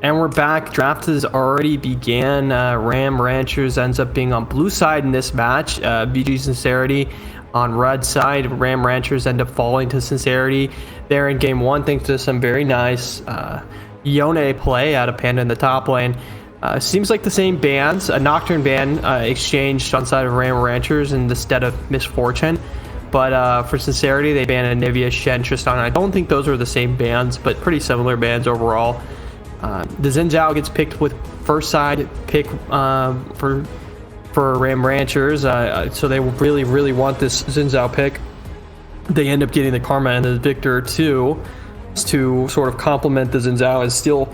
And we're back. Draft has already began. Ram Ranchers ends up being on blue side in this match. BG Sincerity on red side. Ram Ranchers end up falling to Sincerity there in game one, thanks to some very nice Yone play out of Panda in the top lane. Seems like the same bans. A Nocturne ban exchanged on side of Ram Ranchers instead of Misfortune. But for Sincerity, they banned Anivia, Shen, Tristan. I don't think those are the same bans, but pretty similar bans overall. The Xin Zhao gets picked with first side pick for Ram Ranchers, so they really want this Xin Zhao pick. They end up getting the Karma and the Victor too, to sort of complement the Xin Zhao and steal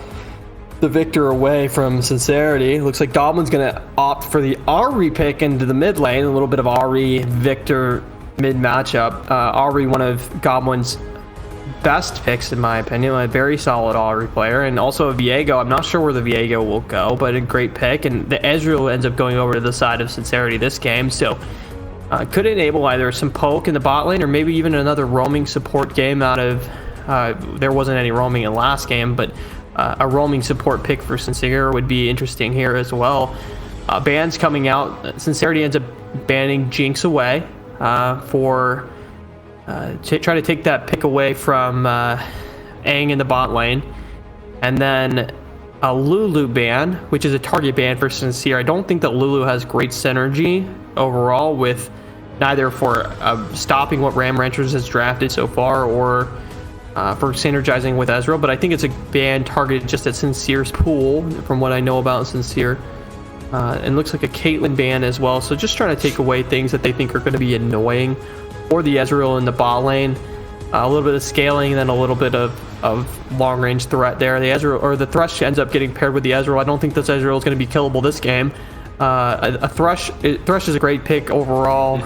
the Victor away from Sincerity. Looks like Goblin's gonna opt for the Ahri pick into the mid lane. A little bit of Ahri Victor mid matchup. Ahri, one of Goblin's best picks in my opinion, a very solid Ahri player, and also a Viego. I'm not sure where the Viego will go, but a great pick. And the Ezreal ends up going over to the side of Sincerity this game, so could enable either some poke in the bot lane or maybe even another roaming support game out of there wasn't any roaming in last game, but a roaming support pick for Sincere would be interesting here as well. Bans coming out. Sincerity ends up banning Jinx away for to try to take that pick away from Aang in the bot lane. And then a Lulu ban, which is a target ban for Sincere. I don't think that Lulu has great synergy overall with neither for stopping what Ram Ranchers has drafted so far or for synergizing with Ezreal, but I think it's a ban targeted just at Sincere's pool from what I know about Sincere. And looks like a Caitlyn ban as well, so just trying to take away things that they think are going to be annoying for the Ezreal in the bot lane. A little bit of scaling and then a little bit of long range threat there. The Ezreal or the Thresh ends up getting paired with the Ezreal. I don't think this Ezreal is going to be killable this game. A Thresh is a great pick overall.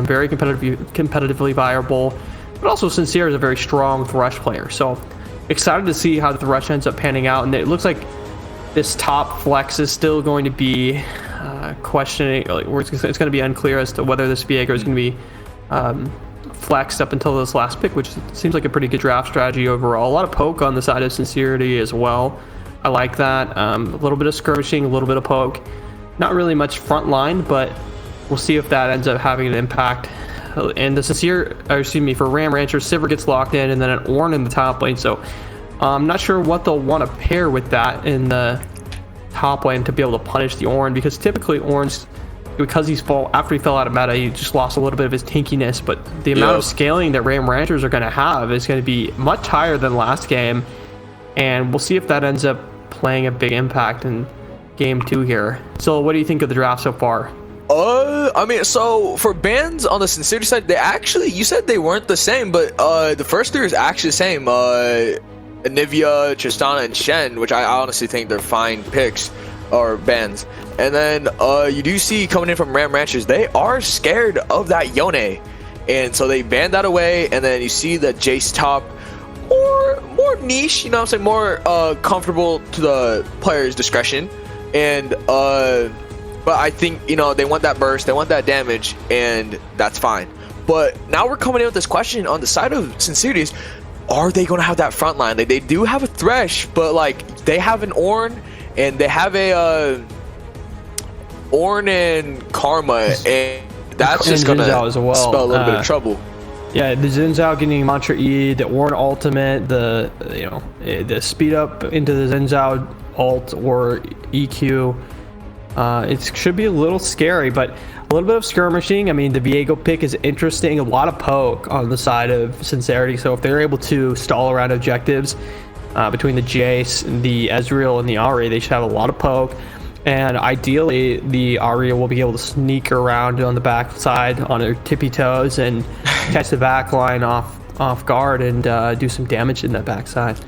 Very competitively viable, but also Sincere is a very strong Thresh player. So excited to see how the Thresh ends up panning out. And it looks like this top flex is still going to be questioning. It's going to be unclear as to whether this Viego is going to be flexed up until this last pick, which seems like a pretty good draft strategy overall. A lot of poke on the side of Sincerity as well. I like that. A little bit of skirmishing, a little bit of poke. Not really much front line, but we'll see if that ends up having an impact. And the for Ram Rancher, Sivir gets locked in, and then an Ornn in the top lane. So I'm not sure what they'll want to pair with that in the top lane to be able to punish the Ornn, because typically Ornn's, because after he fell out of meta, he just lost a little bit of his tankiness, but the amount of scaling that Ram Ranchers are going to have is going to be much higher than last game, and we'll see if that ends up playing a big impact in game 2 here. So what do you think of the draft so far? I mean, so for bans on the Sincerity side, they actually, you said they weren't the same, but the first 3 is actually the same. Anivia, Tristana, and Shen, which I honestly think they're fine picks or bans. And then you do see coming in from Ram Ranchers, they are scared of that Yone, and so they banned that away. And then you see the Jace top, more niche, you know what I'm saying, more comfortable to the player's discretion. And but I think, you know, they want that burst, they want that damage, and that's fine. But now we're coming in with this question on the side of Sincerity: are they going to have that front line? They do have a Thresh, but like they have an Ornn, and they have a Ornn and Karma, and that's just going to spell a little bit of trouble. Yeah, the Xin Zhao getting Mantra E, the Ornn ultimate, the speed up into the Xin Zhao ult or EQ. It should be a little scary, but a little bit of skirmishing. I mean, the Viego pick is interesting. A lot of poke on the side of Sincerity. So if they're able to stall around objectives between the Jace, the Ezreal, and the Ahri, they should have a lot of poke. And ideally, the Ahri will be able to sneak around on the back side on her tippy toes and catch the back line off guard and do some damage in that backside.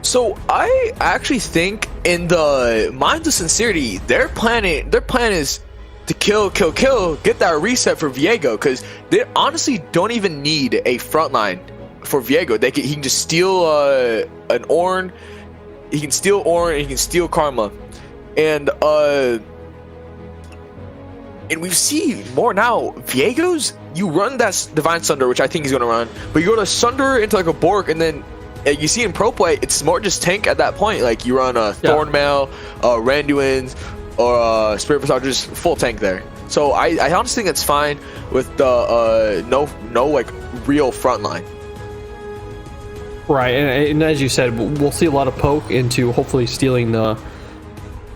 So I actually think in the minds of Sincerity, their plan is to kill, get that reset for Viego, because they honestly don't even need a frontline for Viego. He can just steal an Ornn, he can steal Ornn, and he can steal Karma, and we see more now. Viego's, you run that Divine Sunder, which I think he's gonna run, but you go to Sunder into like a Bork, and then you see in pro play, it's more just tank at that point. Like you run a Thornmail, Randuin's, or Spirit Visage, just full tank there. So I honestly think it's fine with the no like real front line. Right, and as you said, we'll see a lot of poke into hopefully stealing the.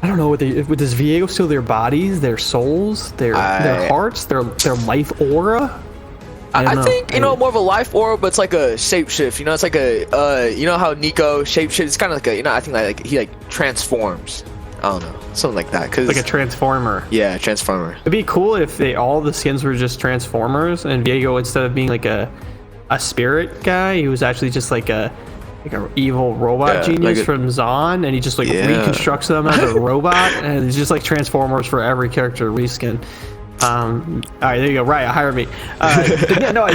I don't know, would does Viego steal their bodies, their souls, their hearts, their life aura? I think, you know, more of a life aura, but it's like a shapeshift. You know, it's like a you know how Nico shapeshift. It's kind of like a, you know, I think like he like transforms. I don't know, something like that. Cause like a transformer. Yeah, transformer. It'd be cool if all the skins were just transformers, and Viego, instead of being like a spirit guy, he was actually just like a evil robot genius like from Zon, and he just like reconstructs them as a robot, and it's just like transformers for every character reskin. All right, there you go. Right, hire me. But yeah, no, I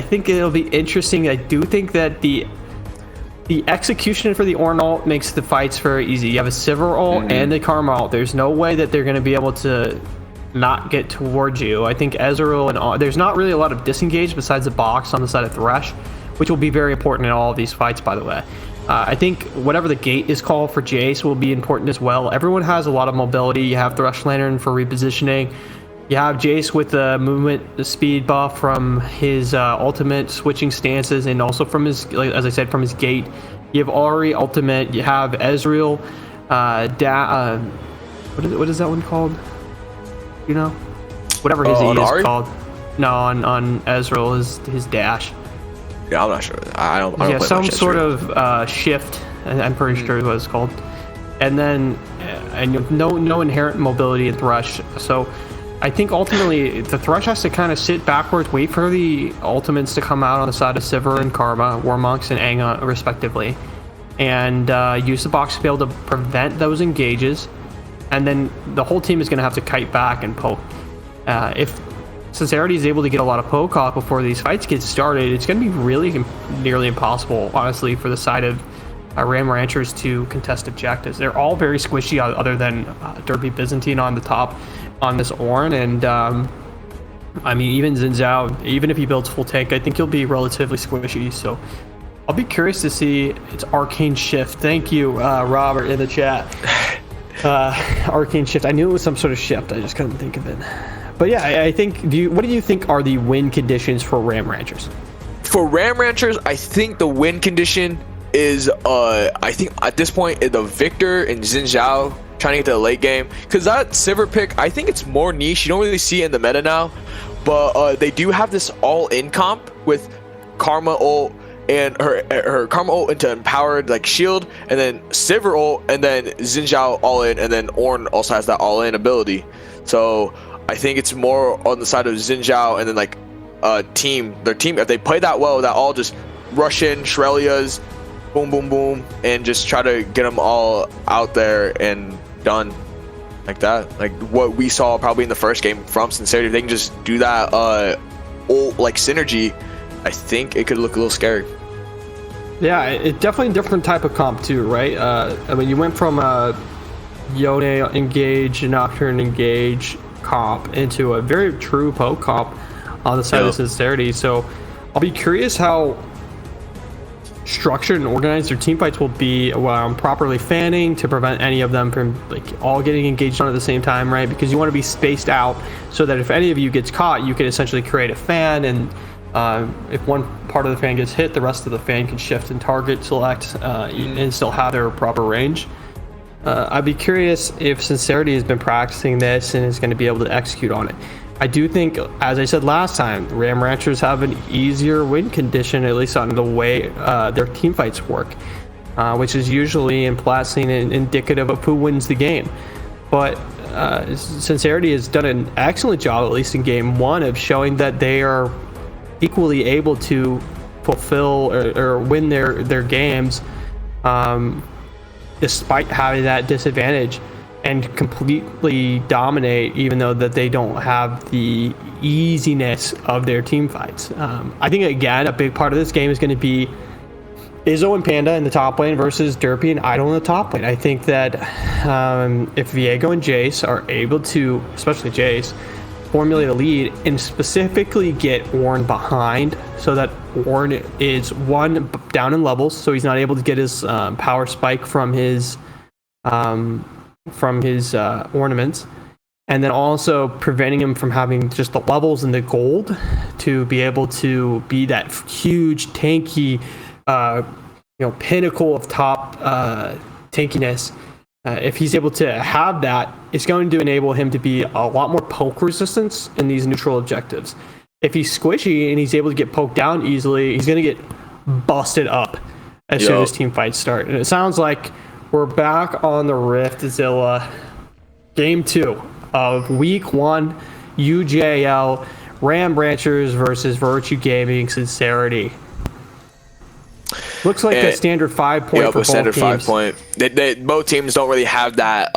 think it'll be interesting. I do think that the execution for the Ornn ult makes the fights very easy. You have a Sivir ult and a Karma ult. There's no way that they're going to be able to not get towards you. I think Ezreal and there's not really a lot of disengage besides the box on the side of Thresh, which will be very important in all of these fights, by the way. I think whatever the gate is called for Jace will be important as well. Everyone has a lot of mobility. You have Thresh Lantern for repositioning. You have Jace with the movement, the speed buff from his ultimate, switching stances, and also from his, like, as I said, from his gate. You have Ahri ultimate. You have Ezreal. What is that one called? You know, whatever his E is called. No, on Ezreal is his dash. Yeah, I'm not sure. I don't play some much sort of shift. I'm pretty sure is what it's called. And then, no inherent mobility in Thresh. So, I think ultimately the Thresh has to kind of sit backwards, wait for the ultimates to come out on the side of Sivir and Karma, Warmonks and Anga, respectively, and use the box to be able to prevent those engages. And then the whole team is going to have to kite back and poke. If Sincerity is able to get a lot of poke off before these fights get started, it's going to be really nearly impossible, honestly, for the side of Ram Ranchers to contest objectives. They're all very squishy, other than Derby Byzantine on the top on this Ornn. And I mean, even Xin Zhao, even if he builds full tank, I think he'll be relatively squishy. So I'll be curious to see its Arcane Shift. Thank you, Robert, in the chat. Arcane Shift. I knew it was some sort of shift. I just couldn't think of it. But yeah, I think. What do you think are the win conditions for Ram Ranchers? For Ram Ranchers, I think the win condition is, I think at this point, the Victor and Xin Zhao trying to get to the late game. Because that Sivir pick, I think it's more niche. You don't really see it in the meta now. But they do have this all-in comp with Karma ult and her Karma ult into empowered like shield, and then Sivir ult, and then Xin Zhao all-in, and then Ornn also has that all-in ability. So I think it's more on the side of Xin Zhao, and then like their team, if they play that well, that all just rush in Shrelia's, boom, boom, boom, and just try to get them all out there and done like that. Like what we saw probably in the first game from Sincerity. If they can just do that ult like synergy, I think it could look a little scary. Yeah, it's definitely a different type of comp too, right? I mean, you went from Yone engage, Nocturne engage comp into a very true poke comp on the side of Sincerity. So I'll be curious how structured and organized their team fights will be while properly fanning to prevent any of them from like all getting engaged on at the same time, right? Because you want to be spaced out so that if any of you gets caught, you can essentially create a fan, and if one part of the fan gets hit, the rest of the fan can shift and target select and still have their proper range. I'd be curious if Sincerity has been practicing this and is going to be able to execute on it. I do think, as I said last time, Ram Ranchers have an easier win condition, at least on the way their team fights work, which is usually in Platscene indicative of who wins the game. But Sincerity has done an excellent job, at least in game one, of showing that they are equally able to fulfill or win their games despite having that disadvantage, and completely dominate, even though that they don't have the easiness of their team fights. I think, again, a big part of this game is going to be Izzo and Panda in the top lane versus Derpy and Idol in the top lane. I think that if Viego and Jace are able to, especially Jace, formulate a lead and specifically get Ornn behind so that Ornn is one, down in levels, so he's not able to get his power spike from his ornaments, and then also preventing him from having just the levels and the gold to be able to be that huge tanky, pinnacle of top tankiness. If he's able to have that, it's going to enable him to be a lot more poke resistance in these neutral objectives. If he's squishy and he's able to get poked down easily, he's going to get busted up as soon as team fights start. And it sounds like we're back on the Rift Zilla. Game 2 of Week 1 UJL Ram Ranchers versus Virtue Gaming Sincerity. Looks like a standard 5 point for both standard teams. 5 point. Both teams don't really have that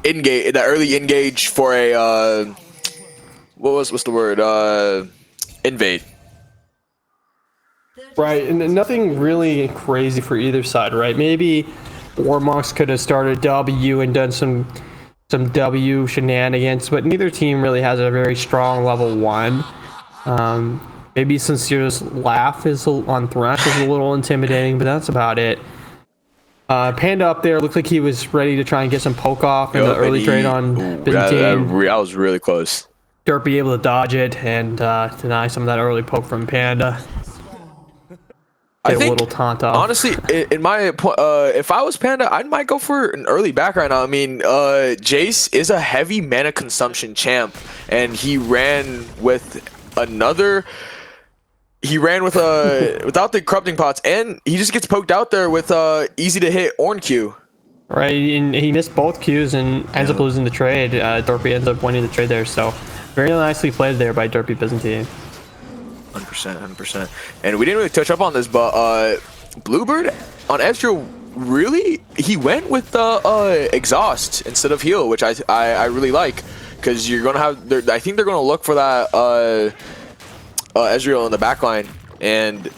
engage, that early engage for a what's the word? Invade. Right, and nothing really crazy for either side, right? Maybe Warmox could have started W and done some W shenanigans, but neither team really has a very strong level 1. Maybe Sincere's laugh on Thresh is a little intimidating, but that's about it. Panda up there looked like he was ready to try and get some poke off in the early trade on Byzantine. That was really close. Derpy able to dodge it and deny some of that early poke from Panda. I think, a little taunt off. Honestly, in my if I was Panda, I might go for an early back right now. I mean, Jace is a heavy mana consumption champ, and he ran with another. He ran with without the corrupting pots, and he just gets poked out there with easy to hit Ornn Q. Right, and he missed both Qs and ends up losing the trade. Derpy ends up winning the trade there, so very nicely played there by Derpy Byzantine. 100%. And we didn't really touch up on this, but Bluebird on Ezreal, really, he went with exhaust instead of heal, which I really like, because you're gonna have. I think they're gonna look for that Ezreal in the backline, and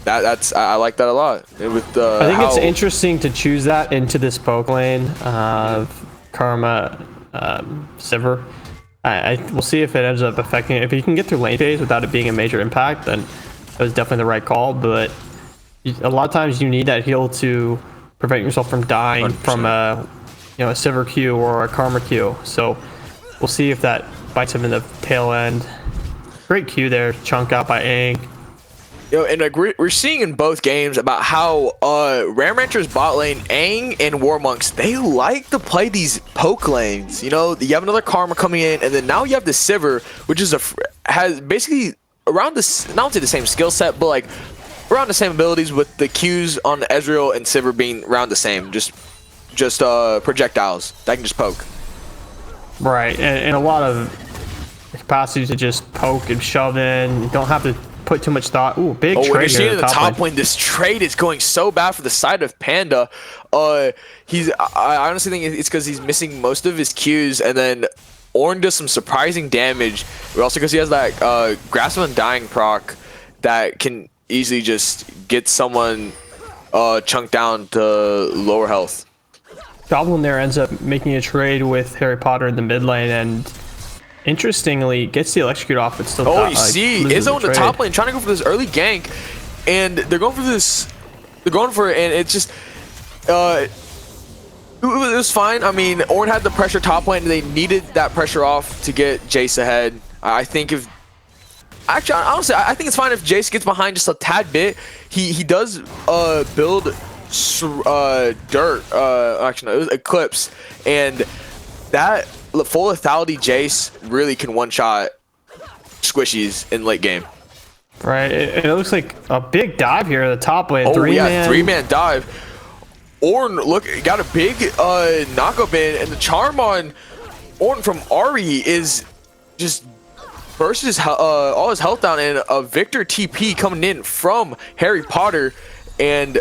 that's I like that a lot. And with I think it's interesting to choose that into this poke lane of Karma Sivir. We'll see if it ends up affecting it. If you can get through lane phase without it being a major impact, then it was definitely the right call. But a lot of times you need that heal to prevent yourself from dying 100%. From a Sivir Q or a Karma Q. So we'll see if that bites him in the tail end. Great Q there, chunk out by Aang. And like we're seeing in both games about how Ram Rancher's bot lane, Aang and Warmonks, they like to play these poke lanes. You have another Karma coming in, and then now you have the Sivir, which is has basically around this, not only the same skill set, but like around the same abilities, with the Qs on Ezreal and Sivir being around the same, just projectiles that can just poke. Right, and a lot of capacity to just poke and shove in. You don't have to put too much thought. Ooh, big trade. When you're seeing the top lane, this trade is going so bad for the side of Panda. I honestly think it's because he's missing most of his Qs, and then Ornn does some surprising damage. But also because he has that Grasp of Undying proc that can easily just get someone chunked down to lower health. Goblin there ends up making a trade with Harry Potter in the mid lane, and interestingly gets the electrocute off, but still. You see Izzo in the top lane trying to go for this early gank, and they're going for this. They're going for it, and it's just. It was fine. I mean, Ornn had the pressure top lane, and they needed that pressure off to get Jace ahead. I think if. Actually, honestly, I think it's fine if Jace gets behind just a tad bit. He does build dirt. Actually, no, it was Eclipse, and that. Full lethality Jace really can one-shot squishies in late game. Right, it looks like a big dive here at the top lane. Three-man dive. Ornn, look, got a big knockup in, and the charm on Ornn from Ari is just bursts all his health down, and a Victor TP coming in from Harry Potter, and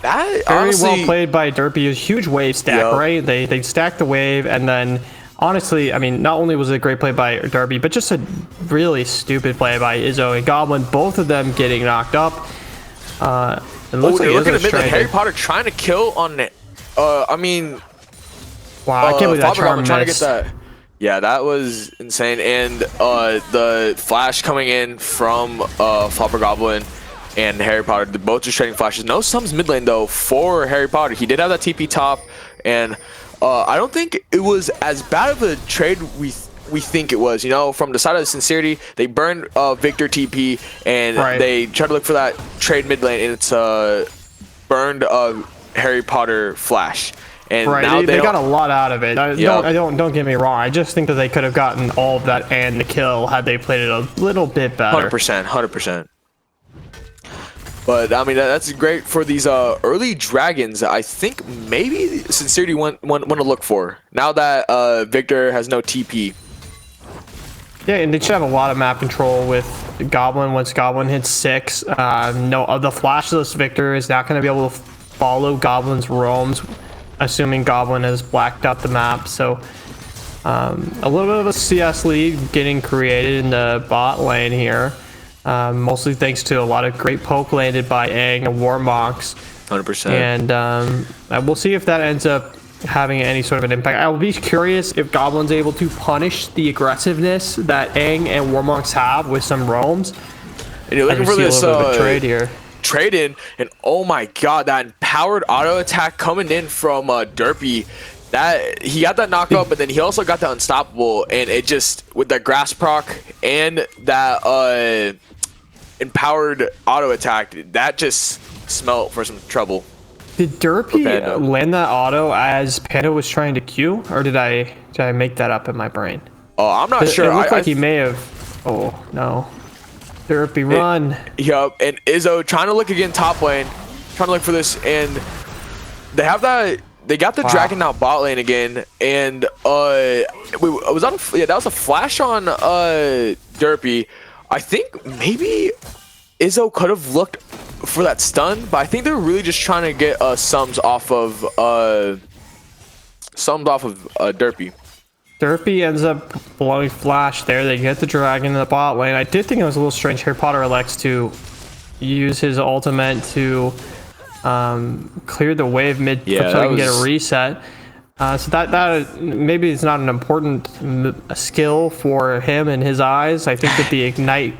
that very honestly, well played by Derpy. A huge wave stack, right? They stacked the wave, and then honestly, I mean, not only was it a great play by Derpy, but just a really stupid play by Izzo and Goblin. Both of them getting knocked up. It looks like look at the Harry Potter trying to kill on it. I mean, wow, I can't believe that charm trying to get that. Yeah, that was insane. And the flash coming in from Flopper Goblin and Harry Potter, they're both just trading flashes. No sums mid lane though for Harry Potter. He did have that TP top, and I don't think it was as bad of a trade we think it was. You know, from the side of the Sincerity, they burned Victor TP, and they tried to look for that trade mid lane, and it's burned Harry Potter flash. And now they got a lot out of it. Don't get me wrong. I just think that they could have gotten all of that and the kill had they played it a little bit better. 100%. But I mean, that's great for these early dragons. I think maybe Sincerity want to look for now that Victor has no TP. Yeah, and they should have a lot of map control with Goblin. Once Goblin hits 6, the flashless Victor is not going to be able to follow Goblin's roams, assuming Goblin has blacked out the map. So a little bit of a CS lead getting created in the bot lane here, mostly thanks to a lot of great poke landed by Aang and Warmox. 100%. And we'll see if that ends up having any sort of an impact. I will be curious if Goblin's able to punish the aggressiveness that Aang and Warmox have with some roams. And you're looking for this trade here. Trade in, and oh my god, that empowered auto attack coming in from Derpy. That he got that knockup, but then he also got the unstoppable, and it just with that grass proc and that empowered auto attack, that just smelled for some trouble. Did Derpy land that auto as Panda was trying to Q, or did I make that up in my brain? Oh, I'm not sure. It looked like he may have. Oh no. Derpy, run. Yup, and Izzo trying to look again top lane, trying to look for this, and they have that. They got the dragon out bot lane again, and that was a flash on Derpy. I think maybe Izzo could have looked for that stun, but I think they're really just trying to get sums off of Derpy. Derpy ends up blowing flash there. They get the dragon in the bot lane. I did think it was a little strange. Harry Potter elects to use his ultimate to clear the wave mid so he can get a reset. So that maybe it's not an important skill for him in his eyes. I think that the ignite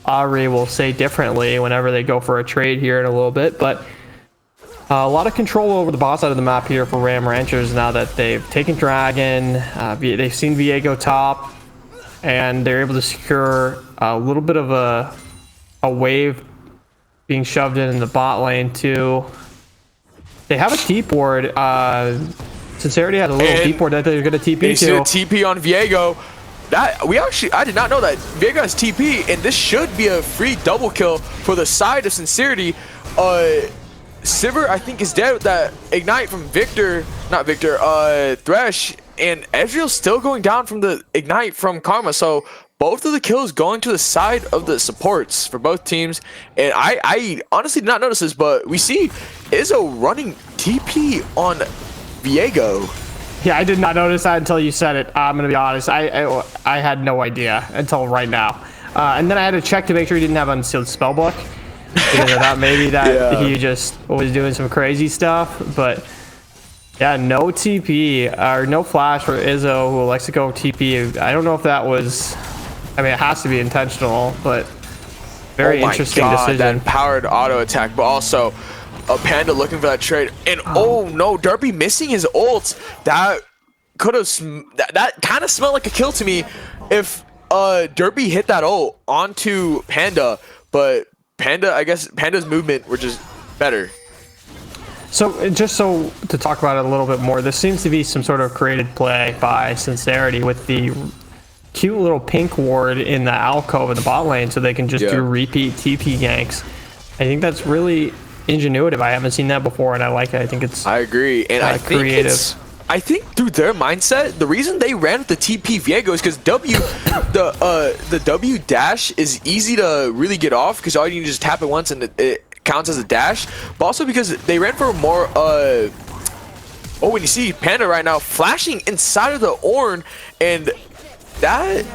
Ari will say differently whenever they go for a trade here in a little bit, but a lot of control over the bot side of the map here for Ram Ranchers now that they've taken Dragon, they've seen Viego top, and they're able to secure a little bit of a wave being shoved in the bot lane too. They have a TP board. Sincerity has a little TP board that they're going to TP to. You see a TP on Viego. I did not know that Viego has TP, and this should be a free double kill for the side of Sincerity. Sivir, I think, is dead with that ignite from Thresh, and Ezreal's still going down from the ignite from Karma. So both of the kills going to the side of the supports for both teams. And I honestly did not notice this, but we see Izzo running TP on Viego. Yeah, I did not notice that until you said it. I'm gonna be honest. I had no idea until right now. And then I had to check to make sure he didn't have unsealed spellbook, because I thought maybe that he just was doing some crazy stuff. But yeah, no TP or no flash for Izzo, who likes to go TP. I don't know if that was, I mean, it has to be intentional, but very interesting decision. That empowered auto attack, but also a Panda looking for that trade. And oh no, Derpy missing his ult. That could have that kind of smelled like a kill to me if Derpy hit that ult onto Panda, but I guess Panda's movement were just better. So just so to talk about it a little bit more, this seems to be some sort of created play by Sincerity with the cute little pink ward in the alcove in the bot lane, so they can just do repeat TP ganks. I think that's really ingenuitive. I haven't seen that before, and I like it. I think it's agree, and I think creative. I think through their mindset, the reason they ran with the TP Viego is because the W dash is easy to really get off, because all you need to just tap it once and it counts as a dash. But also because they ran for more when you see Panda right now flashing inside of the Ornn, and that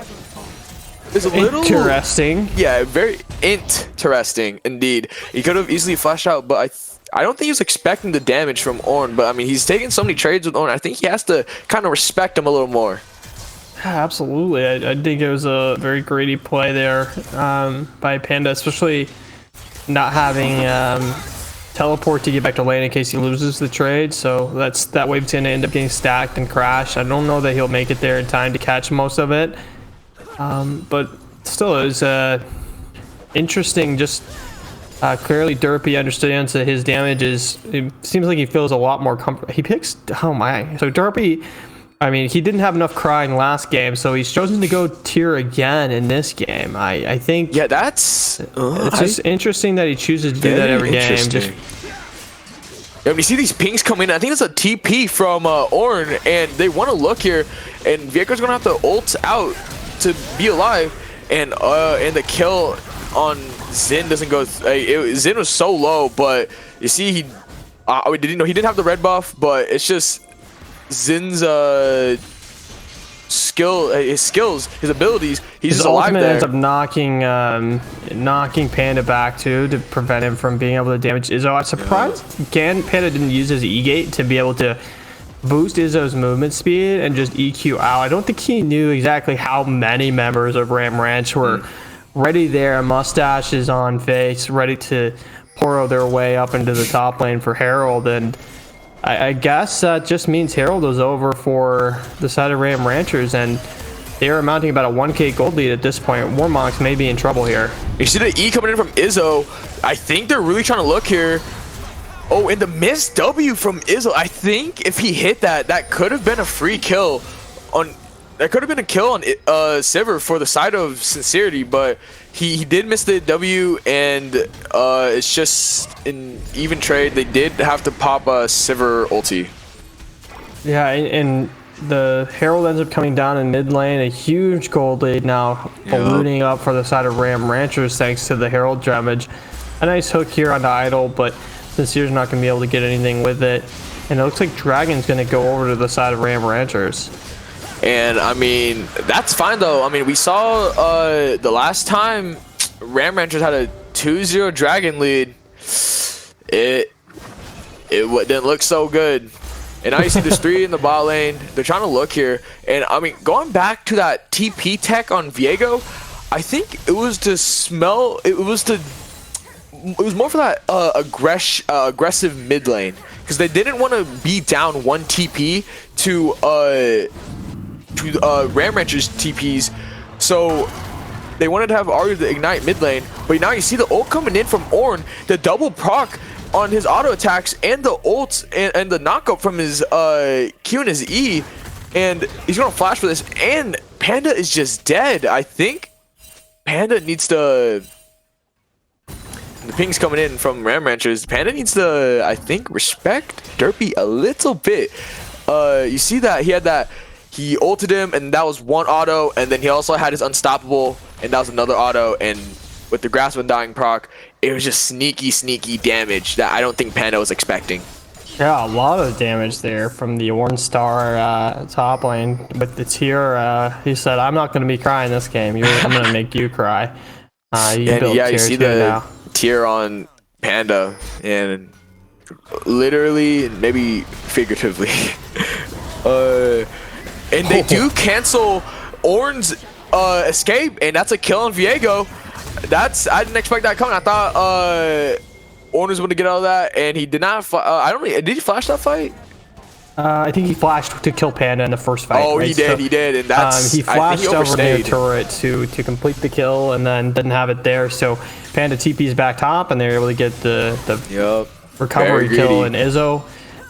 is a little interesting. Yeah, very interesting indeed. He could have easily flashed out, but I don't think he was expecting the damage from Ornn. But I mean, he's taking so many trades with Ornn. I think he has to kind of respect him a little more. Absolutely. I think it was a very greedy play there by Panda, especially not having teleport to get back to lane in case he loses the trade. So that wave's going to end up getting stacked and crash. I don't know that he'll make it there in time to catch most of it. But still, it was interesting. Just clearly Derpy understands that his damage is, it seems like he feels a lot more comfort. He picks, oh my. So Derpy, I mean, he didn't have enough crying last game, so he's chosen to go tier again in this game. I think... Yeah, that's... it's just interesting that he chooses to do that every game. Just, yeah, when you see these pings come in, I think it's a TP from Ornn, and they want to look here, and Viego's going to have to ult out to be alive, and the kill on Xin doesn't go... Xin was so low, but you see he... he didn't have the red buff, but it's just... Zin's his skills, his abilities, he's just alive there. Ends up knocking Panda back too to prevent him from being able to damage Izzo. I'm surprised Panda didn't use his E-gate to be able to boost Izzo's movement speed and just EQ out. I don't think he knew exactly how many members of Ram Ranch were ready there, mustaches on face, ready to pour their way up into the top lane for Herald. And I guess that just means Herald was over for the side of Ram Ranchers, and they are mounting about a 1k gold lead at this point. Warmox may be in trouble here. You see the E coming in from Izzo. I think they're really trying to look here. Oh, and the missed W from Izzo. I think if he hit that, that could have been a free kill on... That could have been a kill on Sivir for the side of Sincerity, but he did miss the W, and it's just an even trade. They did have to pop a Sivir ulti. Yeah, and the Herald ends up coming down in mid lane. A huge gold lead now ballooning up for the side of Ram Ranchers thanks to the Herald damage. A nice hook here on the idol, but Sincere's not going to be able to get anything with it. And it looks like Dragon's going to go over to the side of Ram Ranchers. And I mean, that's fine though. I mean, we saw the last time Ram Ranchers had a 2-0 Dragon lead. It didn't look so good. And now you see there's 3 in the bot lane. They're trying to look here. And I mean, going back to that TP tech on Viego, I think it was to smell. It was more for that aggressive mid lane, because they didn't want to be down 1 TP to Ram Ranchers TPs, so they wanted to have Arya to ignite mid lane. But now you see the ult coming in from Ornn, the double proc on his auto attacks, and the ult and the knockup from his Q and his E, and he's gonna flash for this. And Panda is just dead. I think Panda needs to... The ping's coming in from Ram Ranchers. Panda needs to, I think, respect Derpy a little bit. You see that he had that... He ulted him, and that was 1 auto, and then he also had his unstoppable, and that was another auto. And with the Grasp of Undying proc, it was just sneaky damage that I don't think Panda was expecting. Yeah, a lot of damage there from the Ornn Star top lane with the tier. He said, "I'm not going to be crying this game. I'm going to make you cry." You see the tier on Panda, and literally, maybe figuratively. And they do cancel Ornn's escape, and that's a kill on Viego. I didn't expect that coming. I thought Ornn was going to get out of that, and he did not. Did he flash that fight? I think he flashed to kill Panda in the first fight. Oh, right? He did, and that's... he flashed over near turret to complete the kill, and then didn't have it there. So Panda TP's back top, and they're able to get the recovery kill in Izzo.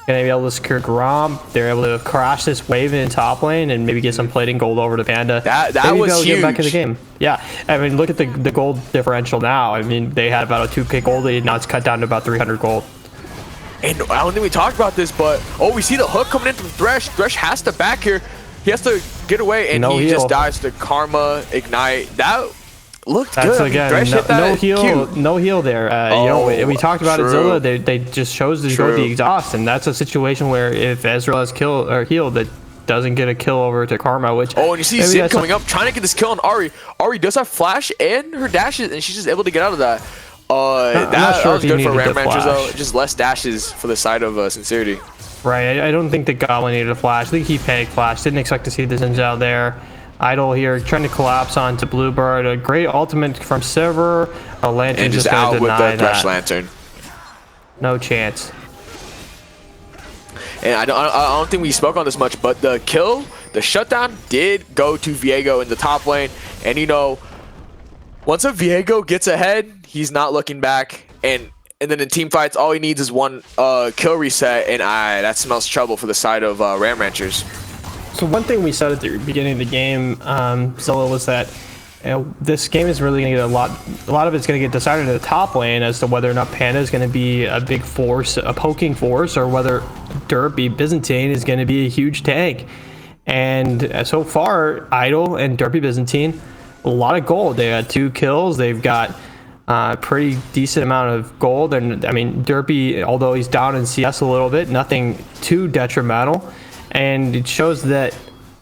Gonna be able to secure Grom. They're able to crash this wave in top lane and maybe get some plating gold over to Panda. That was huge. Get back in the game. Yeah, I mean, look at the gold differential now. I mean, they had about a 2k gold lead. Now it's cut down to about 300 gold. And I don't think we talked about this, but we see the hook coming in from Thresh. Thresh has to back here. He has to get away, and he just dies to Karma Ignite. That looked good. Again, no heal there. You know, we talked about it. Zilla, they just chose to go the exhaust, and that's a situation where if Ezreal has killed or healed, that doesn't get a kill over to Karma. Which and you see Sid coming up, trying to get this kill on Ahri. Ahri does have flash and her dashes, and she's just able to get out of that. That was good for Ram Ranchers though. Just less dashes for the side of Sincerity. Right. I don't think the Goblin needed a flash. I think he panic flash. Didn't expect to see the Zinzao there. Idol here trying to collapse onto Bluebird. A great ultimate from Silver. A Lantern And just gonna out with deny the Thresh that. Lantern. No chance. And I don't think we spoke on this much, but the kill, the shutdown did go to Viego in the top lane. And you know, once a Viego gets ahead, he's not looking back. And then in team fights, all he needs is one kill reset, and that smells trouble for the side of Ram Ranchers. So one thing we said at the beginning of the game, Zilla, was that this game is really going to get a lot of it's going to get decided in the top lane as to whether or not Panda is going to be a big force, a poking force, or whether Derpy Byzantine is going to be a huge tank. And so far, Idol and Derpy Byzantine, a lot of gold. They had 2 kills. They've got pretty decent amount of gold. And I mean, Derpy, although he's down in CS a little bit, nothing too detrimental. And it shows that,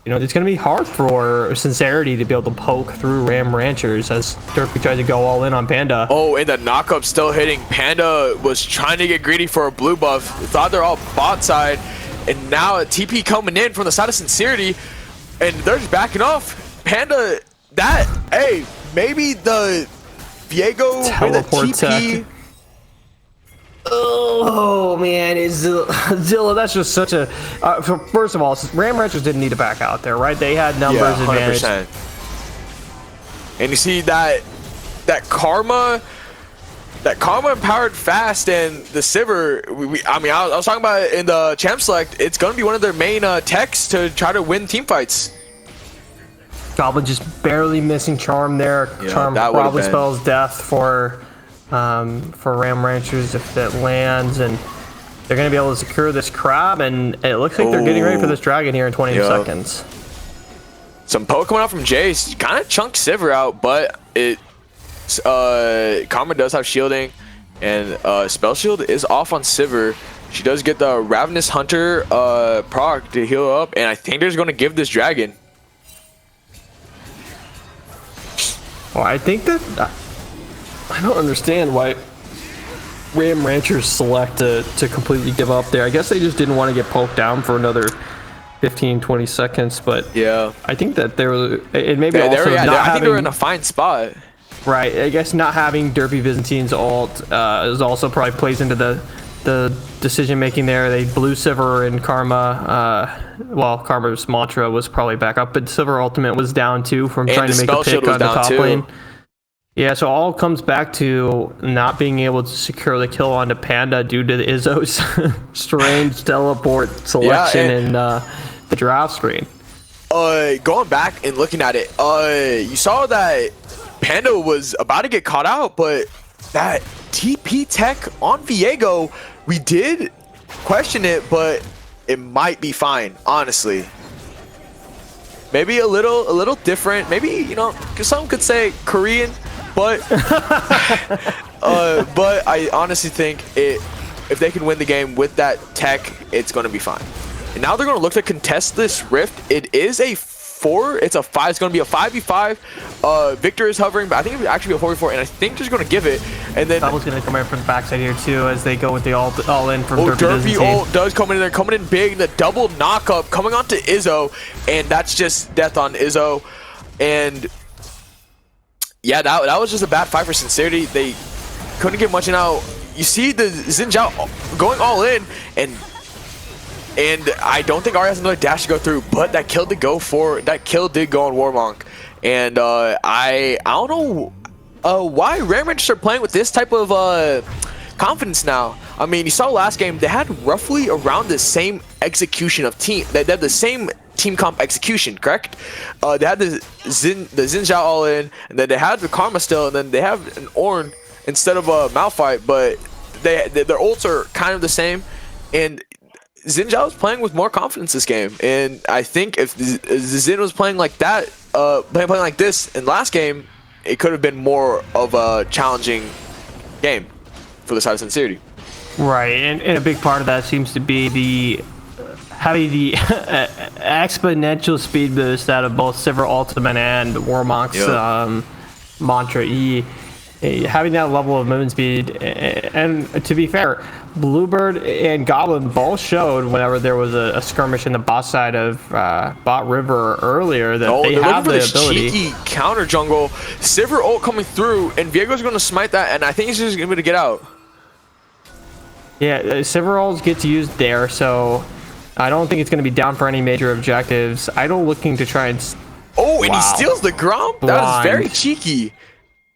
you know, it's going to be hard for Sincerity to be able to poke through Ram Ranchers as Derpy tries to go all in on Panda. Oh, and the knockup still hitting. Panda was trying to get greedy for a blue buff. Thought they're all bot side. And now a TP coming in from the side of Sincerity. And they're just backing off. Panda, hey, maybe the Viego with a TP. Tech. Oh man, is Zilla? That's just such a. First of all, Ram Ranchers didn't need to back out there, right? They had numbers advantage. 100%. And you see that Karma empowered fast, and the Sivir. I was talking about it in the champ select. It's going to be one of their main techs to try to win team fights. Goblin just barely missing Charm there. Yeah, Charm probably spells death for Ram Ranchers if it lands, and they're going to be able to secure this crab, and it looks like they're getting ready for this dragon here in 20 seconds. Some poke coming out from Jace, kind of chunked Sivir out, but Karma does have shielding, and spell shield is off on Sivir. She does get the Ravenous Hunter proc to heal up, and I think they're going to give this dragon. Well, I think that I don't understand why Ram Ranchers select to completely give up there. I guess they just didn't want to get poked down for another 15-20 seconds, but yeah, I think that there was it maybe I think they're in a fine spot. Right, I guess not having Derpy Byzantine's ult is also probably plays into the decision making there. They blew Sivir and Karma. Well, Karma's mantra was probably back up, but Sivir ultimate was down too from trying to make a pick on the top lane. Yeah, so all comes back to not being able to secure the kill onto Panda due to the Izzo's strange teleport selection in the draft screen. Going back and looking at it, you saw that Panda was about to get caught out, but that TP tech on Viego, we did question it, but it might be fine, honestly. Maybe a little different. Maybe, you know, some could say Korean, but but I honestly think if they can win the game with that tech, it's going to be fine. And now they're going to look to contest this rift. It is a 4. It's a 5. It's going to be a 5v5. Victor is hovering, but I think it would actually be a 4v4, and I think they're just going to give it. And then Double's going to come in from the backside here too as they go with the all in from Derpy ult does come in. They're coming in big. The double knockup coming onto Izzo, and that's just death on Izzo. And yeah, that was just a bad fight for Sincerity. They couldn't get much in out. You see the Xin Zhao going all in, and I don't think Ari has another dash to go through, but that kill did go on Warmonk. And I don't know why Ram Ranchers are playing with this type of confidence now. I mean, you saw last game, they had roughly around the same execution of team. They had the same team comp execution, correct? They had the Xin Zhao all in, and then they had the Karma still, and then they have an Ornn instead of a Malphite, but their ults are kind of the same. And Xin Zhao is playing with more confidence this game, and I think if Xin was playing like that, playing like this in last game, it could have been more of a challenging game for the side of Sincerity. Right, and a big part of that seems to be having the exponential speed boost out of both Sivir Ultimate and Warmonk's Mantra E. having that level of movement speed, and to be fair, Bluebird and Goblin both showed whenever there was a skirmish in the bot side of Bot River earlier that they they're have looking for the this ability. cheeky counter jungle. Sivir ult coming through, and Viego's going to smite that, and I think he's just going to get out. Yeah, Severals gets used there, so I don't think it's going to be down for any major objectives. Idle looking to try and... Oh, and Wow. he steals the Gromp? That is very cheeky.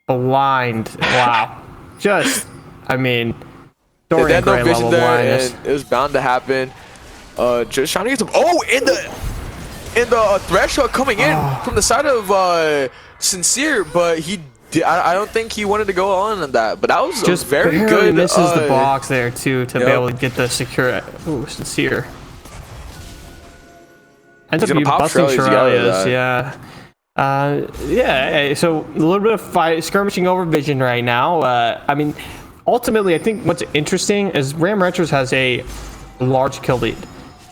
Blind. Wow. Just, I mean, They Dorian had no Gray vision level there, blindness. and it was bound to happen. Just trying to get some... Oh, in the threshold coming in from the side of Sincere, but I don't think he wanted to go on that. But that was Just a very barely good... misses the box there, too, to be Yep. able to get the secure... Ooh, Sincere. Ends He's up gonna pop busting Shirley's together with Shirley's, that. yeah. So a little bit of fight, skirmishing over vision right now. I mean, ultimately, I think what's interesting is Ram Ranchers has a large kill lead.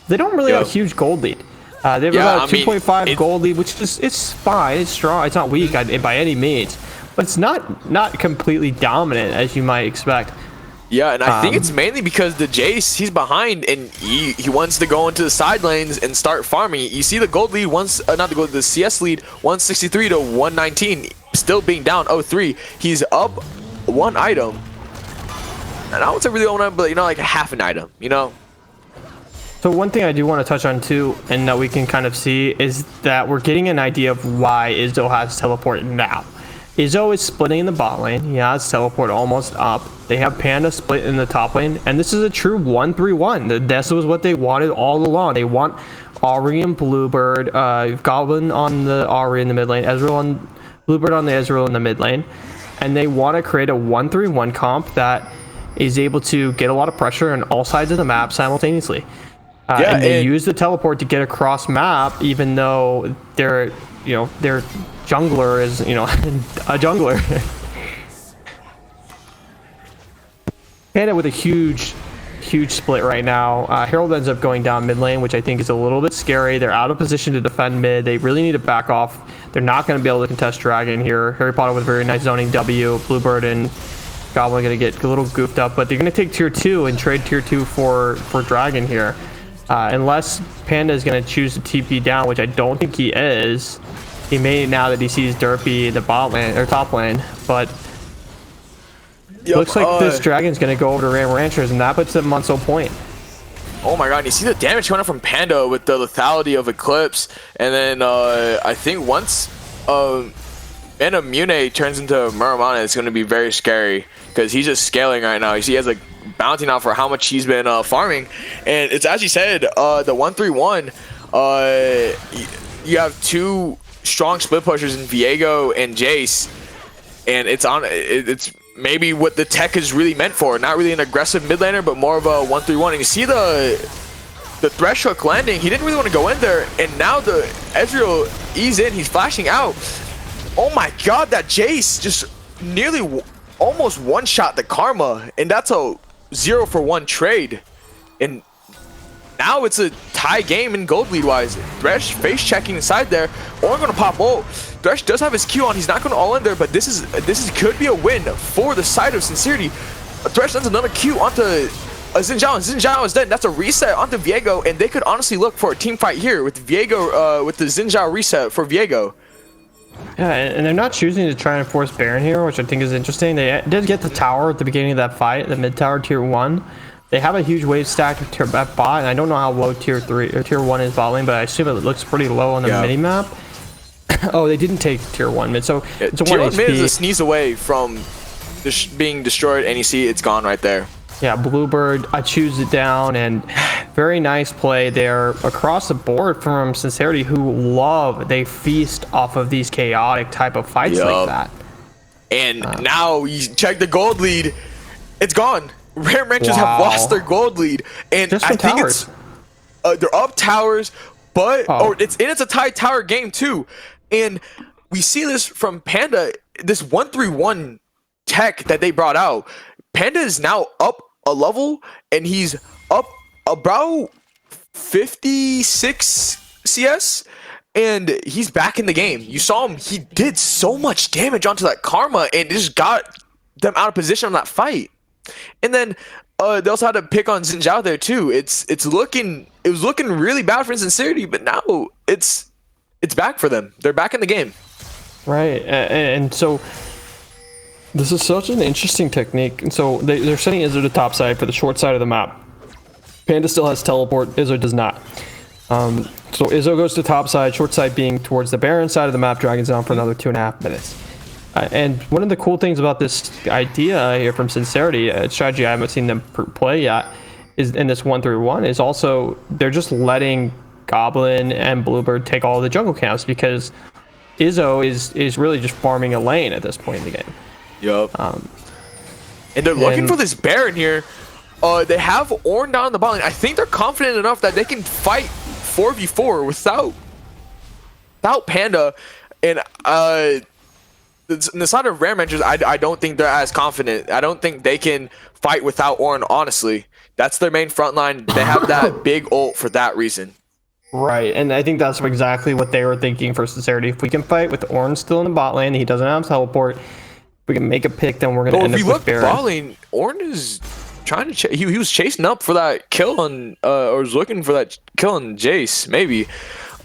They don't really have a huge gold lead. They have about a 2.5 gold lead, which is it's fine, it's strong, it's not weak by any means, but it's not completely dominant as you might expect. Yeah, and I think it's mainly because the Jace, he's behind, and he wants to go into the side lanes and start farming. You see the gold lead, the CS lead, 163 to 119, still being down 0-3. He's up one item. And I won't say really one item, but, like half an item, So one thing I do want to touch on too, and that we can kind of see, is that we're getting an idea of why Izzo has teleport now. Izzo is splitting in the bot lane. He has teleport almost up. They have Panda split in the top lane, and this is a true 1-3-1. This was what they wanted all along. They want Ahri and Bluebird, Goblin on the Ahri in the mid lane, Bluebird on the Ezreal in the mid lane, and they want to create a 1-3-1 comp that is able to get a lot of pressure on all sides of the map simultaneously. And they use the teleport to get across map, even though their jungler is, a jungler. Panda with a huge split right now. Herald ends up going down mid lane, which I think is a little bit scary. They're out of position to defend mid. They really need to back off. They're not going to be able to contest Dragon here. Harry Potter with a very nice zoning W. Bluebird and Goblin going to get a little goofed up, but they're going to take tier 2 and trade tier 2 for Dragon here. Unless Panda is going to choose to TP down, which I don't think he is. He may now that he sees Derpy in the bot lane or top lane, but looks like this Dragon's going to go over to Ram Ranchers, and that puts them on so point. Oh my god, you see the damage coming up from Panda with the lethality of Eclipse, and then I think once Mune turns into Muramana, it's going to be very scary because he's just scaling right now. You see he has like bounty now for how much he's been farming, and it's as you said, the 1-3-1. You have two strong split pushers in Viego and Jace, and it's maybe what the tech is really meant for. Not really an aggressive mid laner, but more of a 1-3-1. And you see the thresh hook landing. He didn't really want to go in there, and now the Ezreal ease in. He's flashing out. Oh my god, that Jace just nearly almost one-shot the Karma, and that's a 0-for-1 trade. And now it's a tie game in gold lead wise. Thresh face checking inside there, or gonna pop ult. Thresh does have his Q on. He's not gonna all in there, but this could be a win for the side of Sincerity. Thresh sends another Q onto Xin Zhao. Xin Zhao is dead. That's a reset onto Viego, and they could honestly look for a team fight here with Viego, with the Xin Zhao reset for Viego. Yeah, and they're not choosing to try and force Baron here, which I think is interesting. They did get the tower at the beginning of that fight, the mid tower tier 1. They have a huge wave stack at bot, and I don't know how low tier 3 or tier 1 is bot lane, but I assume it looks pretty low on the mini map. Oh, they didn't take tier 1 mid, so it's a 1 tier 1 HP. mid is a sneeze away from being destroyed, and you see it's gone right there. Yeah, Bluebird, I choose it down, and very nice play there across the board from Sincerity, who they feast off of these chaotic type of fights like that. And now you check the gold lead, it's gone. Ram Ranchers have lost their gold lead, and I think towers. They're up towers, but it's a tied tower game too. And we see this from Panda, this 1-3-1 tech that they brought out. Panda is now up a level, and he's up about 56 CS, and he's back in the game. You saw him; he did so much damage onto that Karma, and just got them out of position on that fight. And then they also had to pick on Xin Zhao there too. It was looking really bad for Sincerity, but now it's back for them. They're back in the game. Right, and so this is such an interesting technique. And so they're sending Izzo to top side for the short side of the map. Panda still has teleport, Izzo does not. So Izzo goes to top side, short side being towards the Baron side of the map, Dragon's down for another 2.5 minutes. And one of the cool things about this idea here from Sincerity, a strategy I haven't seen them play yet, is in this 1-3-1, is also they're just letting Goblin and Bluebird take all the jungle camps, because Izzo is really just farming a lane at this point in the game. Yup. And they're looking for this Baron here. They have Ornn down in the bot lane. I think they're confident enough that they can fight 4v4 without Panda. And the side of Ram Rangers, I don't think they're as confident. I don't think they can fight without Ornn, honestly. That's their main front line. They have that big ult for that reason. Right, and I think that's exactly what they were thinking for Sincerity. If we can fight with Ornn still in the bot lane, he doesn't have teleport, we can make a pick, then we're going to end up with Baron. If you look bot lane, Ornn is trying to he was chasing up for that kill on or was looking for that kill on Jace, maybe.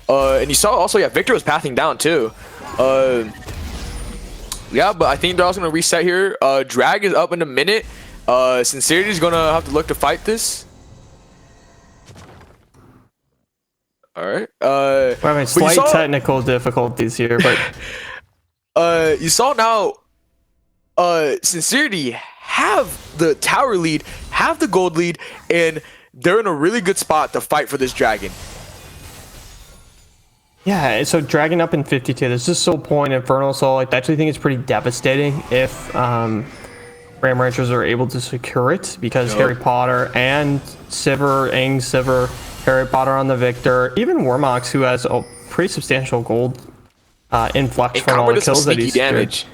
And you saw also, yeah, Victor was pathing down too. Yeah, but I think they're also going to reset here. Drag is up in a minute. Sincerity is going to have to look to fight this. All right. I mean, slight technical difficulties here, but you saw now. Sincerity have the tower lead, have the gold lead, and they're in a really good spot to fight for this dragon. Yeah, so Dragon up in 52. This is Soul Point, Infernal Soul. I actually think it's pretty devastating if Ram Ranchers are able to secure it, because Harry Potter and Sivir, Sivir, Harry Potter on the Victor, even Warmox, who has a pretty substantial gold influx from all the kills that he's damage.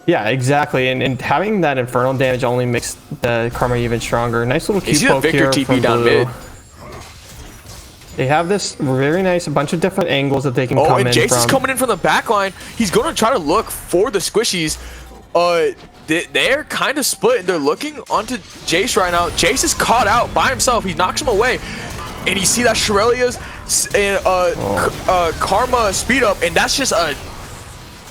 Yeah, exactly, and having that Infernal damage only makes the Karma even stronger. Nice little Q poke here from Blue. They have this very nice, a bunch of different angles that they can come in from. Oh, and Jace is coming in from the back line. He's going to try to look for the squishies. They're kind of split, and they're looking onto Jace right now. Jace is caught out by himself. He knocks him away. And you see that Shirelia's Karma speed up, and that's just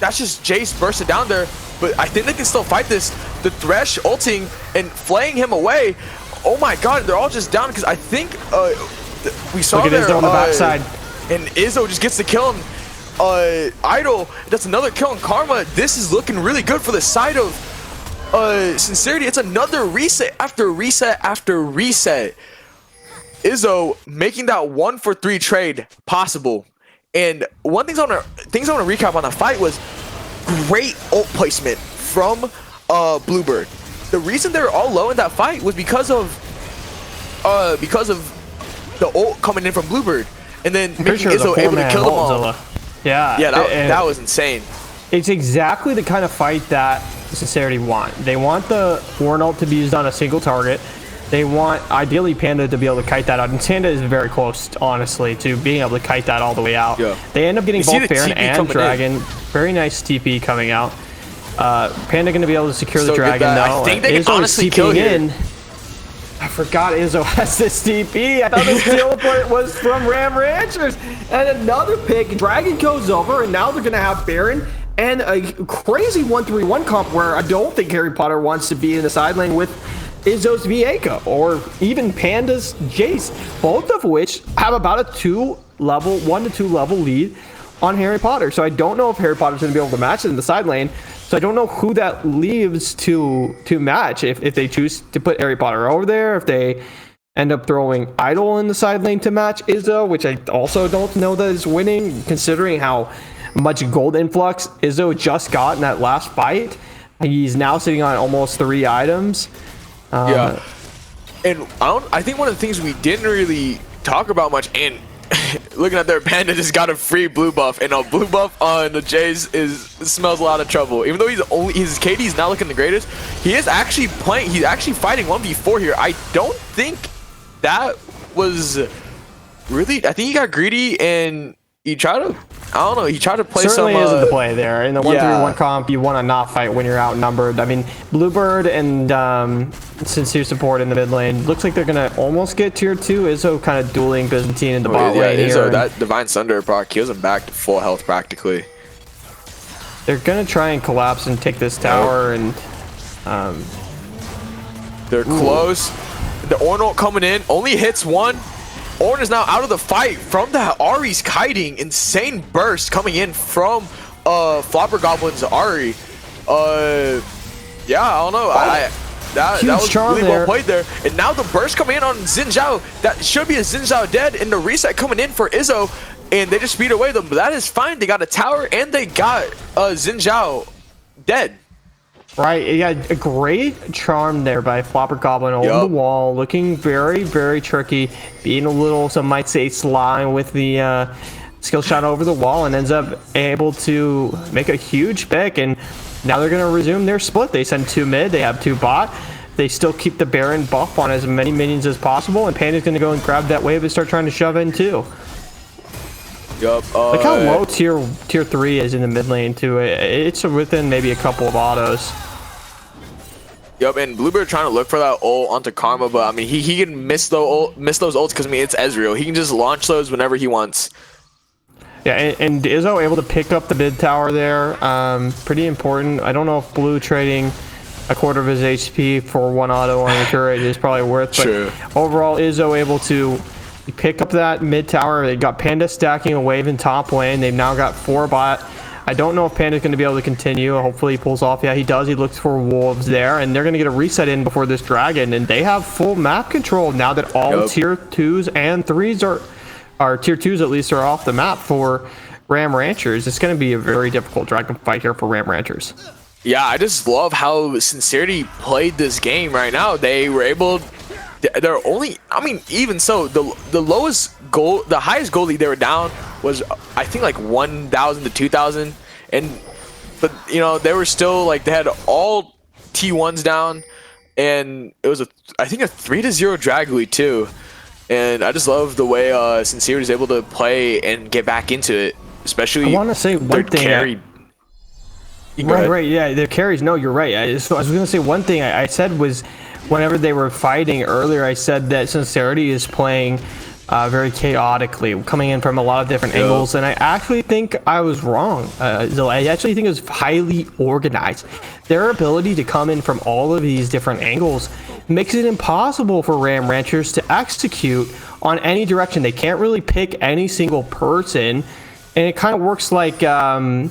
Jace bursted down there. But I think they can still fight this. The Thresh ulting and flaying him away. Oh my god, they're all just down, because I think we saw there, Izzo on the backside. And Izzo just gets the kill on Idol. That's another kill on Karma. This is looking really good for the side of Sincerity. It's another reset after reset after reset. Izzo making that 1-for-3 trade possible. And one thing I want to recap on the fight was great ult placement from Bluebird. The reason they were all low in that fight was because of the ult coming in from Bluebird, and then making Izzo able to kill them all. Zilla. Yeah, that was insane. It's exactly the kind of fight that Sincerity want. They want the Ornn ult to be used on a single target. They want, ideally, Panda to be able to kite that out. And Panda is very close, honestly, to being able to kite that all the way out. Yeah. They end up getting both Baron and Dragon. Very nice TP coming out. Panda going to be able to secure the Dragon, though. I think they can honestly kill in. I forgot Izzo has this TP. I thought this teleport was from Ram Ranchers. And another pick. Dragon goes over, and now they're going to have Baron and a crazy 1-3-1 comp where I don't think Harry Potter wants to be in the side lane with Izzo's Viego or even Panda's Jace, both of which have about a 1 to 2 level lead on Harry Potter. So I don't know if Harry Potter's going to be able to match it in the side lane. So I don't know who that leaves to match if they choose to put Harry Potter over there, if they end up throwing Idol in the side lane to match Izzo, which I also don't know that is winning, considering how much gold influx Izzo just got in that last fight. He's now sitting on almost 3 items. Yeah, and I think one of the things we didn't really talk about much, and looking at their Panda just got a free blue buff, and a blue buff on the Jays smells a lot of trouble. Even though his KD is not looking the greatest, he is actually playing. He's actually fighting 1v4 here. I don't think that was really. I think he got greedy and he tried to, I don't know, he tried to play certainly some. Isn't the play there in the 1-3-1 comp. You want to not fight when you're outnumbered. I mean, Bluebird and Sincere support in the mid lane. Looks like they're gonna almost get tier 2. Izzo kind of dueling Byzantine in the bot lane Izzo, here. that Divine Sunder proc kills him back to full health practically. They're gonna try and collapse and take this tower, and they're close. The Ornalt coming in, only hits one. Ornn is now out of the fight from the Ahri's kiting. Insane burst coming in from Flopper Goblin's Ahri. Yeah, I don't know. That was really well played there. And now the burst coming in on Xin Zhao. That should be a Xin Zhao dead. And the reset coming in for Izzo. And they just speed away them. But that is fine. They got a tower and they got Xin Zhao dead. Right, yeah, a great charm there by Flopper Goblin over the wall, looking very, very tricky, being a little, some might say, sly with the skill shot over the wall, and ends up able to make a huge pick. And now they're going to resume their split. They send 2 mid, they have 2 bot. They still keep the Baron buff on as many minions as possible, and Panda's going to go and grab that wave and start trying to shove in too. Yup. Look how low tier 3 is in the mid lane too. It's within maybe a couple of autos. Yup, and Bluebird trying to look for that ult onto Karma, but I mean he can miss those ults because I mean it's Ezreal. He can just launch those whenever he wants. Yeah, and Izzo able to pick up the mid tower there. Pretty important. I don't know if Blue trading a quarter of his HP for 1 auto on the turret is probably worth, but overall Izzo able to pick up that mid tower. They got Panda stacking a wave in top lane. They've now got 4 bot. I don't know if Panda's going to be able to continue. Hopefully he pulls off. Yeah, he does. He looks for wolves there, and they're going to get a reset in before this dragon, and they have full map control now that all tier 2s and 3s are tier 2s at least are off the map for Ram Ranchers. It's going to be a very difficult dragon fight here for Ram Ranchers. Yeah, I just love how Sincerity played this game right now. They were able, they're only, I mean, even so, the lowest goal, the highest goal lead they were down was, I think, like 1,000 to 2,000. But, you know, they were still, like, they had all T1s down, and it was, I think, a 3-0 drag lead, too. And I just love the way Sincerity is able to play and get back into it, especially I want to say one thing. Carry. Right, yeah, their carries. No, you're right. I was going to say one thing I said was whenever they were fighting earlier, I said that Sincerity is playing very chaotically, coming in from a lot of different angles, and I actually think I was wrong. I actually think it was highly organized. Their ability to come in from all of these different angles makes it impossible for Ram Ranchers to execute on any direction. They can't really pick any single person, and it kind of works like a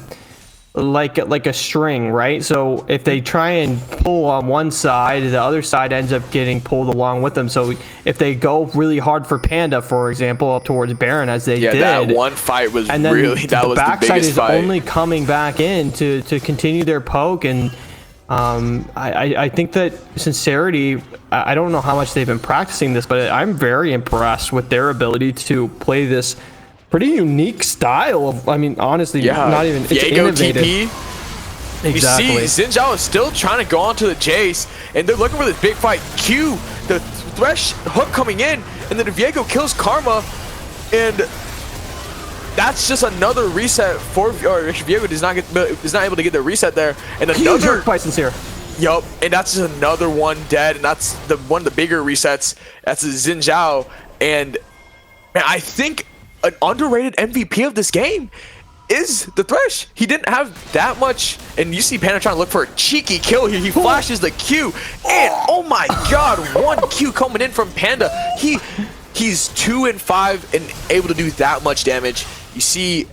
string, right? So if they try and pull on one side, the other side ends up getting pulled along with them. So if they go really hard for Panda, for example, up towards Baron, as they did, that one fight was and then really, that was the backside biggest is fight. only coming back in to continue their poke. And I think that Sincerity, I don't know how much they've been practicing this, but I'm very impressed with their ability to play this pretty unique style of, I mean, honestly, not even, it's innovative. TP. Exactly. You see, Xin Zhao is still trying to go onto the Jace, and they're looking for this big fight. Q, the Thresh hook coming in, and then Viego kills Karma, and that's just another reset for, or Viego is not able to get the reset there, and another by Sincere. Yup, and that's just another one dead, and that's one of the bigger resets. That's a Xin Zhao, and man, I think an underrated MVP of this game is the Thresh. He didn't have that much, and you see Panda trying to look for a cheeky kill here. He flashes the Q, and oh my god, 1 Q coming in from Panda. He's 2 and 5 and able to do that much damage. You see,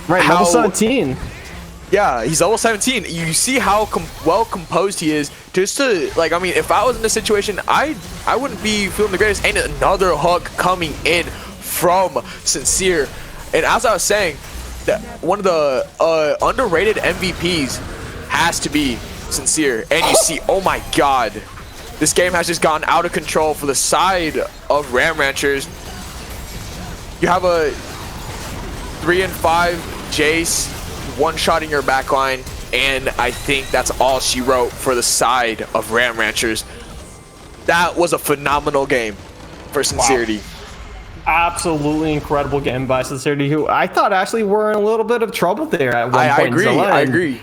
right, level 17. Yeah, he's level 17. You see how well composed he is. Just to, like, I mean, if I was in this situation, I wouldn't be feeling the greatest. And another hook coming in from Sincere. And as I was saying, that one of the underrated MVPs has to be Sincere. And you see, oh my god, this game has just gone out of control for the side of Ram Ranchers. You have a 3 and 5 Jace, one-shotting your backline, and I think that's all she wrote for the side of Ram Ranchers. That was a phenomenal game for Sincerity. Wow. Absolutely incredible game by Sincerity, who I thought actually were in a little bit of trouble there at one point. I agree.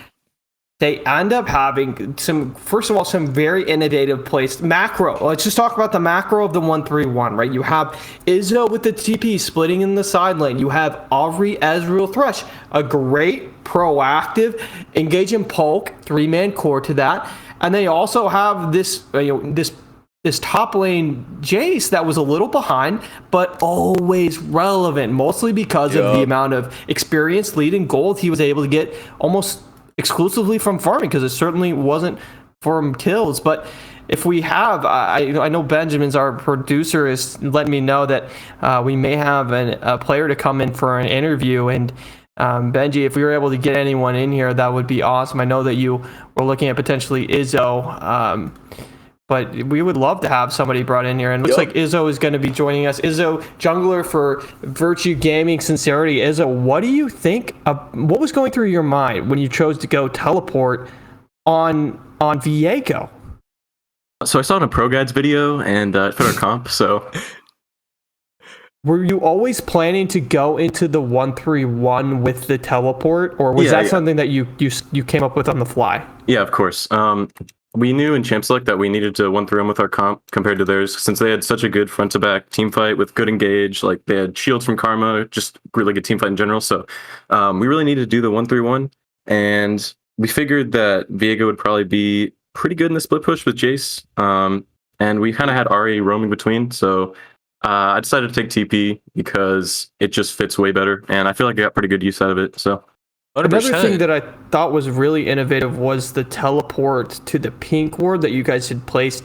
They end up having first of all, some very innovative plays. Macro. Let's just talk about the macro of the 1-3-1, right? You have Izzo with the TP splitting in the side lane. You have Aubrey, Ezreal, Thresh. A great, proactive, engaging poke, 3-man core to that. And they also have this, this top lane Jace that was a little behind, but always relevant, mostly because of the amount of experience, lead, and gold he was able to get almost exclusively from farming, because it certainly wasn't from kills. But if we have, I know Benjamin's our producer is letting me know that we may have a player to come in for an interview. And Benji, if we were able to get anyone in here, that would be awesome. I know that you were looking at potentially Izzo, but we would love to have somebody brought in here. And it looks like Izzo is going to be joining us. Izzo, jungler for Virtue Gaming Sincerity. Izzo, what do you think what was going through your mind when you chose to go teleport on Viego? So I saw it in a Pro Guides video, and it fit our comp, so... Were you always planning to go into the 1-3-1 with the teleport, or was that something that you came up with on the fly? Yeah, of course. We knew in Champ Select that we needed to 1-3-1 with our comp compared to theirs, since they had such a good front-to-back team fight with good engage. Like, they had shields from Karma, just really good team fight in general. So we really needed to do the 1-3-1, and we figured that Viego would probably be pretty good in the split push with Jace, and we kind of had Ari roaming between, so I decided to take TP because it just fits way better, and I feel like I got pretty good use out of it. So 100%. Another thing that I thought was really innovative was the teleport to the pink ward that you guys had placed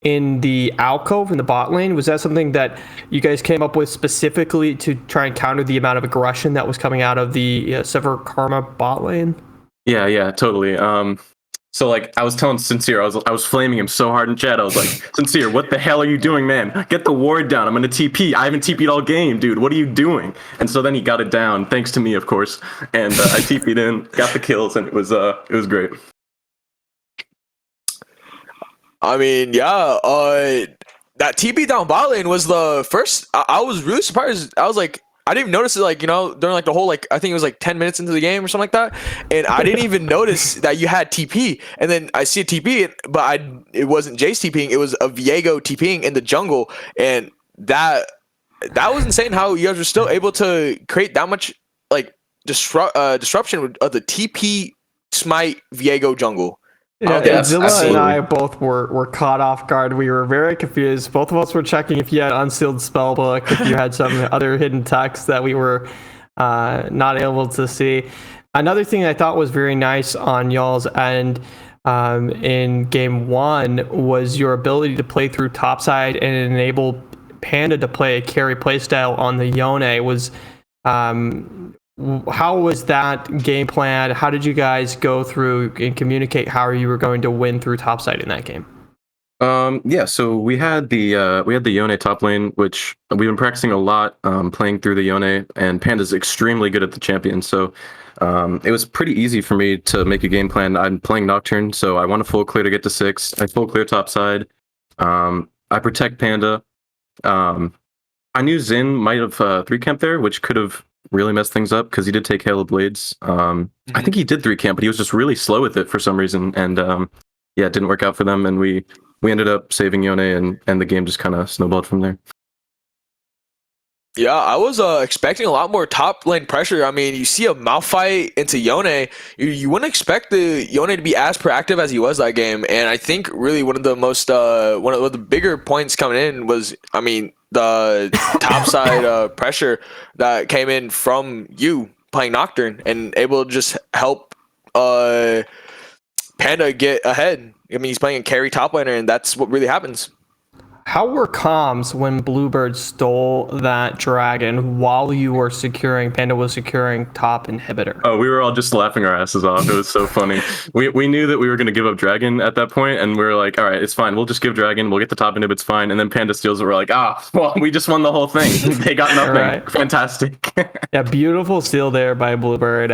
in the alcove in the bot lane. Was that something that you guys came up with specifically to try and counter the amount of aggression that was coming out of the Sever Karma bot lane? Yeah, totally. So like I was telling Sincere, I was flaming him so hard in chat. I was like, Sincere, what the hell are you doing, man? Get the ward down. I'm gonna TP. I haven't TP'd all game, dude. What are you doing? And so then he got it down, thanks to me, of course. And I TP'd in, got the kills, and it was great. I mean, yeah, that TP down bot lane was the first. I was really surprised. I was like, I didn't even notice it, like, during like the whole, like, I think it was like 10 minutes into the game or something like that, and I didn't even notice that you had TP, and then I see a TP, but it wasn't Jace TPing, it was a Viego TPing in the jungle, and that was insane how you guys were still able to create that much, like, disruption of the TP Smite Viego jungle. Yeah, Zilla and I both were caught off guard. We were very confused. Both of us were checking if you had unsealed spellbook, if you had some other hidden text that we were not able to see. Another thing I thought was very nice on y'all's end in game one was your ability to play through topside and enable Panda to play a carry playstyle on the Yone. Was how was that game plan? How did you guys go through and communicate how you were going to win through topside in that game? Yeah, so we had the Yone top lane, which we've been practicing a lot, playing through the Yone, and Panda's extremely good at the champion, so it was pretty easy for me to make a game plan. I'm playing Nocturne, so I want a full clear to get to 6. I full clear topside. I protect Panda. I knew Xin might have 3-camp there, which could have really messed things up because he did take Hail of Blades. I think he did 3-camp, but he was just really slow with it for some reason, and it didn't work out for them, and we ended up saving Yone, and the game just kind of snowballed from there. Yeah, I was expecting a lot more top lane pressure. I mean, you see a Malphite into Yone, you wouldn't expect the Yone to be as proactive as he was that game. And I think really one of the most one of the bigger points coming in was, I mean, the topside pressure that came in from you playing Nocturne and able to just help Panda get ahead. I mean, he's playing a carry top laner, and that's what really happens. How were comms when Bluebird stole that dragon while you were Panda was securing top inhibitor? Oh, we were all just laughing our asses off. It was so funny. We knew that we were going to give up dragon at that point, and we were like, all right, it's fine. We'll just give dragon. We'll get the top inhib. It's fine. And then Panda steals it. We're like, well, we just won the whole thing. They got nothing. Right. Fantastic. Yeah, beautiful steal there by Bluebird.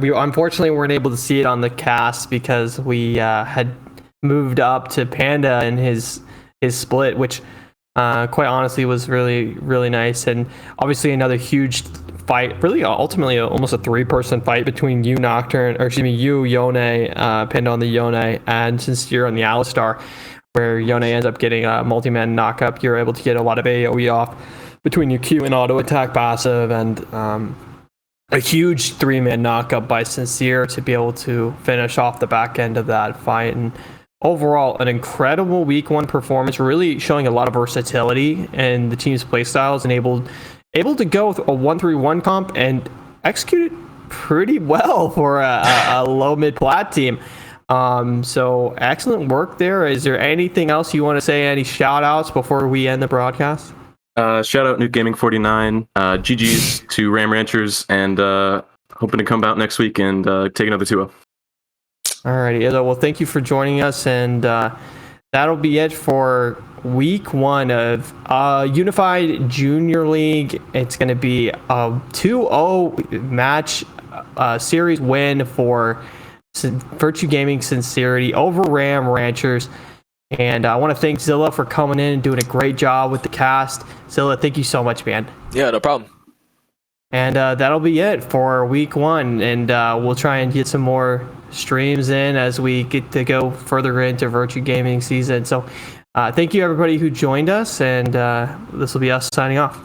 We unfortunately weren't able to see it on the cast because we had moved up to Panda and his split, which quite honestly, was really, really nice. And obviously another huge fight, really ultimately almost a 3-person fight between you, Nocturne, or excuse me, you, Yone, pinned on the Yone, and Sincere on the Alistar, where Yone ends up getting a multi-man knockup. You're able to get a lot of AoE off between your Q and auto attack passive, and a huge 3-man knockup by Sincere to be able to finish off the back end of that fight. And overall, an incredible week 1 performance, really showing a lot of versatility in the team's playstyles, and able to go with a 1-3-1 comp and execute it pretty well for a low mid plat team. So excellent work there. Is there anything else you want to say? Any shout outs before we end the broadcast? Shout out Nuke Gaming 49. GG's to Ram Ranchers, and hoping to come out next week and take another 2-0. Alrighty, well, thank you for joining us, and that'll be it for week 1 of Unified Junior League. It's going to be a 2-0 match series win for Virtue Gaming Sincerity over Ram Ranchers. And I want to thank Zilla for coming in and doing a great job with the cast. Zilla, thank you so much, man. Yeah, no problem. And that'll be it for week 1. And we'll try and get some more streams in as we get to go further into Virtue Gaming season. So thank you, everybody who joined us. And this will be us signing off.